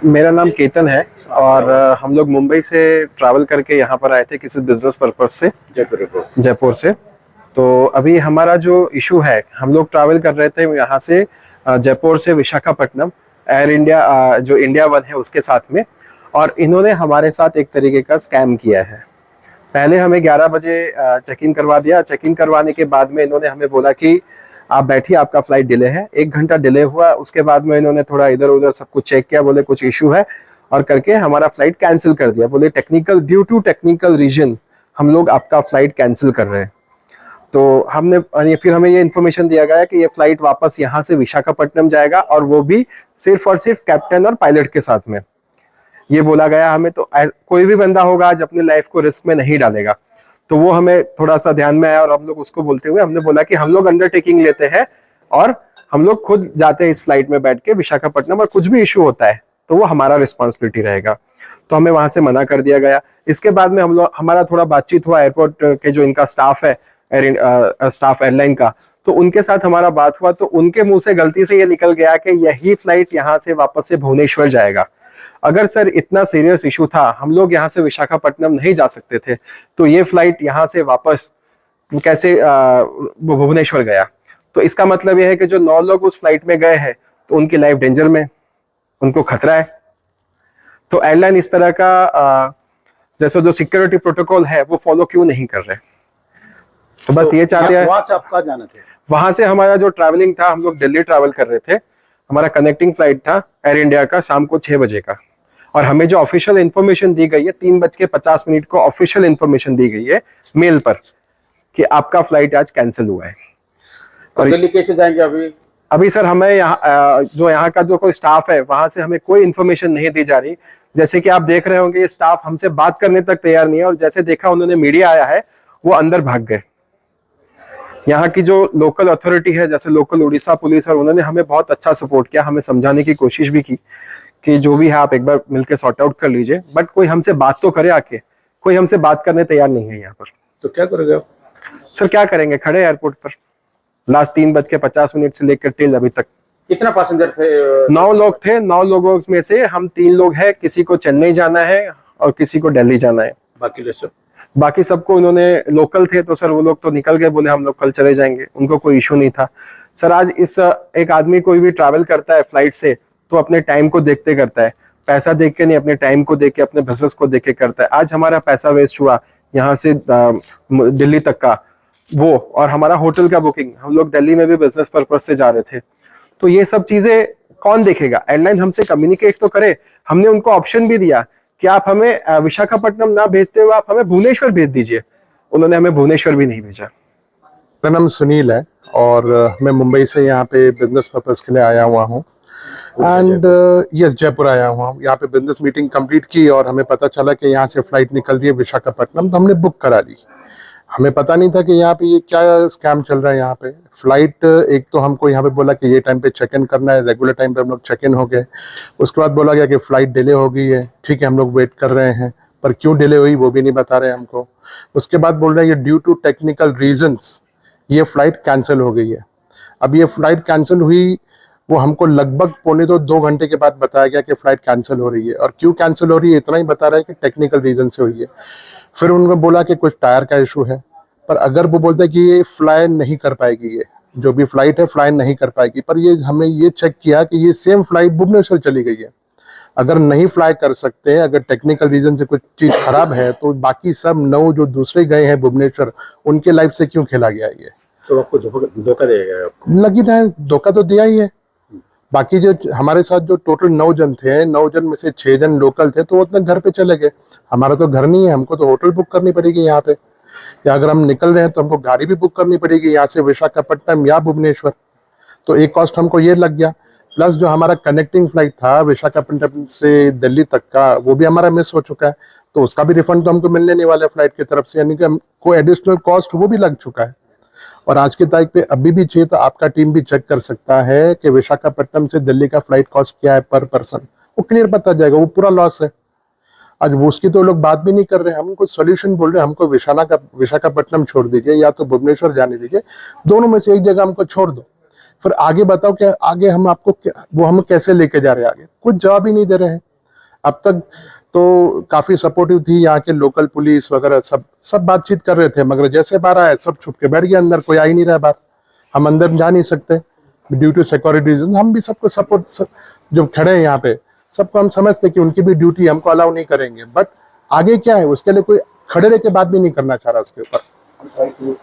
मेरा नाम केतन है और हम लोग मुंबई से ट्रैवल करके यहाँ पर आए थे किसी बिजनेस पर्पस से जयपुर से। तो अभी हमारा जो इशू है, हम लोग ट्रैवल कर रहे थे यहाँ से जयपुर से विशाखापट्टनम, एयर इंडिया जो इंडिया वन है उसके साथ में। और इन्होंने हमारे साथ एक तरीके का स्कैम किया है। पहले हमें 11 बजे चेक इन करवा दिया। चेक इन करवाने के बाद में इन्होंने हमें बोला कि आप बैठिए, आपका फ्लाइट डिले है। 1 घंटा डिले हुआ। उसके बाद में इन्होंने थोड़ा इधर उधर सब कुछ चेक किया, बोले कुछ इशू है और करके हमारा फ्लाइट कैंसिल कर दिया। बोले technical, due to technical reason हम लोग आपका फ्लाइट कैंसिल कर रहे हैं। तो फिर हमें ये इन्फॉर्मेशन दिया गया कि ये फ्लाइट वापस यहाँ से विशाखापट्टनम जाएगा और वो भी सिर्फ और सिर्फ कैप्टन और पायलट के साथ में। ये बोला गया हमें। तो कोई भी बंदा होगा आज अपनी लाइफ को रिस्क में नहीं डालेगा। तो वो हमें थोड़ा सा ध्यान में आया और हम लोग उसको बोलते हुए हमने बोला कि हम लोग अंडरटेकिंग लेते हैं और हम लोग खुद जाते हैं इस फ्लाइट में बैठ के विशाखापट्टनम, और कुछ भी इशू होता है तो वो हमारा रिस्पॉन्सिबिलिटी रहेगा। तो हमें वहां से मना कर दिया गया। इसके बाद में हमारा थोड़ा बातचीत हुआ एयरपोर्ट के जो इनका स्टाफ है, स्टाफ एयरलाइन का। तो उनके साथ हमारा बात हुआ। तो उनके मुंह से गलती से ये निकल गया कि यही फ्लाइट यहाँ से वापस से भुवनेश्वर जाएगा। अगर सर इतना सीरियस इशू था, हम लोग यहाँ से विशाखापट्टनम नहीं जा सकते थे, तो ये फ्लाइट यहाँ से वापस कैसे भुवनेश्वर गया? तो इसका मतलब यह है कि जो 9 लोग उस फ्लाइट में गए हैं तो उनकी लाइफ डेंजर में, उनको खतरा है। तो एयरलाइन इस तरह का जैसे जो सिक्योरिटी प्रोटोकॉल है वो फॉलो क्यों नहीं कर रहे? तो बस ये चाहते हैं। वहां से आप कहाँ जाना थे? वहां से हमारा जो ट्रैवलिंग था, हम लोग दिल्ली ट्रैवल कर रहे थे। हमारा कनेक्टिंग फ्लाइट था एयर इंडिया का शाम को 6 बजे का। और हमें जो ऑफिशियल इन्फॉर्मेशन दी गई है, 3:50 को ऑफिशियल इन्फॉर्मेशन दी गई है मेल पर कि आपका फ्लाइट आज कैंसिल हुआ है। और दिल्ली कैसे जाएंगे अभी सर हमें यहाँ का जो कोई स्टाफ है वहां से हमें कोई इन्फॉर्मेशन नहीं दी जा रही। जैसे कि आप देख रहे होंगे, ये स्टाफ हमसे बात करने तक तैयार नहीं है। और जैसे देखा उन्होंने मीडिया आया है वो अंदर भाग गए। यहाँ की जो लोकल अथॉरिटी है, जैसे लोकल उड़ीसा पुलिस, और उन्होंने हमें बहुत अच्छा सपोर्ट किया, हमें समझाने की कोशिश भी की कि जो भी है आप एक बार मिलकर सॉर्ट आउट कर लीजिए। बट कोई हमसे बात तो करे आके, कोई हमसे बात करने तैयार नहीं है यहाँ पर। तो क्या करोगे आप? सर क्या करेंगे, खड़े एयरपोर्ट पर लास्ट 3:50 से लेकर टिल अभी तक। कितना पैसेंजर थे? 9 लोग थे। 9 लोगों में से हम 3 लोग हैं। किसी को चेन्नई जाना है और किसी को दिल्ली जाना है। बाकी सबको उन्होंने लोकल थे तो सर वो लोग तो निकल गए, बोले हम लोग कल चले जाएंगे, उनको कोई इशू नहीं था। सर आज एक आदमी कोई भी ट्रैवल करता है फ्लाइट से तो अपने टाइम को देखते करता है, पैसा देख के नहीं, अपने टाइम को देख के, अपने बिजनेस को देख के करता है। आज हमारा पैसा वेस्ट हुआ यहाँ से दिल्ली तक का वो, और हमारा होटल का बुकिंग, हम लोग दिल्ली में भी बिजनेस पर्पज से जा रहे थे। तो ये सब चीजें कौन देखेगा? एयरलाइन हमसे कम्युनिकेट तो करे। हमने उनको ऑप्शन भी दिया कि आप हमें विशाखापट्टनम ना भेजते हुए आप हमें भुवनेश्वर भेज दीजिए। उन्होंने हमें भुवनेश्वर भी नहीं भेजा। मेरा नाम सुनील है और मैं मुंबई से यहाँ पे बिजनेस पर्पज के लिए आया हुआ हूँ। एंड यस, जयपुर आया हुआ हूँ। यहाँ पे बिजनेस मीटिंग कंप्लीट की और हमें पता चला कि यहाँ से फ्लाइट निकल रही है विशाखापट्टनम, तो हमने बुक करा दी। हमें पता नहीं था कि यहाँ पे ये क्या स्कैम चल रहा है। यहाँ पे फ्लाइट, एक तो हमको यहाँ पे बोला कि ये टाइम पे चेक इन करना है, रेगुलर टाइम पे हम लोग चेक इन हो गए। उसके बाद बोला गया कि फ्लाइट डिले हो गई है। ठीक है, हम लोग वेट कर रहे हैं, पर क्यों डिले हुई वो भी नहीं बता रहे हमको। उसके बाद बोल रहे हैं ये ड्यू टू टेक्निकल रीजंस ये फ्लाइट कैंसिल हो गई है। अब ये फ्लाइट कैंसिल हुई वो हमको लगभग 1.25-2 घंटे के बाद बताया गया कि फ्लाइट कैंसिल हो रही है। और क्यों कैंसिल हो रही है इतना ही बता रहा है कि टेक्निकल रीजन से हुई है। फिर उन्होंने बोला कि कुछ टायर का इशू है, पर अगर वो बोलते कि ये फ्लाई नहीं कर पाएगी, ये जो भी फ्लाइट है फ्लाई नहीं कर पाएगी, पर ये हमने ये चेक किया कि ये सेम फ्लाइट भुवनेश्वर चली गई है। अगर नहीं फ्लाई कर सकते हैं, अगर टेक्निकल रीजन से कुछ चीज खराब है, तो बाकी सब 9 जो दूसरे गए हैं भुवनेश्वर, उनके लाइफ से क्यों खेला गया ये? तो आपको धोखा दिया गया? लगी था, धोखा तो दिया ही है। बाकी जो हमारे साथ जो टोटल 9 जन थे, 9 जन में से 6 जन लोकल थे, तो वो अपने घर पे चले गए। हमारा तो घर नहीं है, हमको तो होटल बुक करनी पड़ेगी यहाँ पे, या अगर हम निकल रहे हैं तो हमको गाड़ी भी बुक करनी पड़ेगी यहाँ से विशाखापट्टनम या भुवनेश्वर। तो एक कॉस्ट हमको ये लग गया। प्लस जो हमारा कनेक्टिंग फ्लाइट था विशाखापट्टनम से दिल्ली तक का, वो भी हमारा मिस हो चुका है। तो उसका भी रिफंड तो हमको मिलने नहीं वाला है फ्लाइट की तरफ से, यानी कि हमको एडिशनल कॉस्ट वो भी लग चुका है। और आज की तारीख पे अभी भी चाहिए तो आपका टीम भी चेक कर सकता है कि विशाखापट्टनम से दिल्ली का फ्लाइट कॉस्ट क्या है पर पर्सन, वो क्लियर पता जाएगा। वो पूरा लॉस है। आज वो उसकी तो लोग बात भी नहीं कर रहे हैं। हम कुछ सोल्यूशन बोल रहे हैं, हमको विशाखापट्टनम छोड़ दीजिए या तो भुवनेश्वर जाने दीजिए, दोनों में से एक जगह हमको छोड़ दो। फिर आगे बताओ कि आगे हम आपको वो हम कैसे लेके जा रहे हैं, आगे कुछ जवाब ही नहीं दे रहे हैं। अब तक तो काफी सपोर्टिव थी, यहाँ के लोकल पुलिस वगैरह सब बातचीत कर रहे थे, मगर जैसे बाहर आए सब छुप के बैठ गए अंदर, कोई आ ही नहीं रहा बाहर, हम अंदर जा नहीं सकते ड्यू टू सिक्योरिटी रीजन। हम भी सबको सपोर्ट, जो खड़े हैं यहाँ पे सबको हम समझते कि उनकी भी ड्यूटी, हमको अलाउ नहीं करेंगे, बट आगे क्या है उसके लिए कोई खड़े रह के बात भी नहीं करना चाह रहा उसके ऊपर।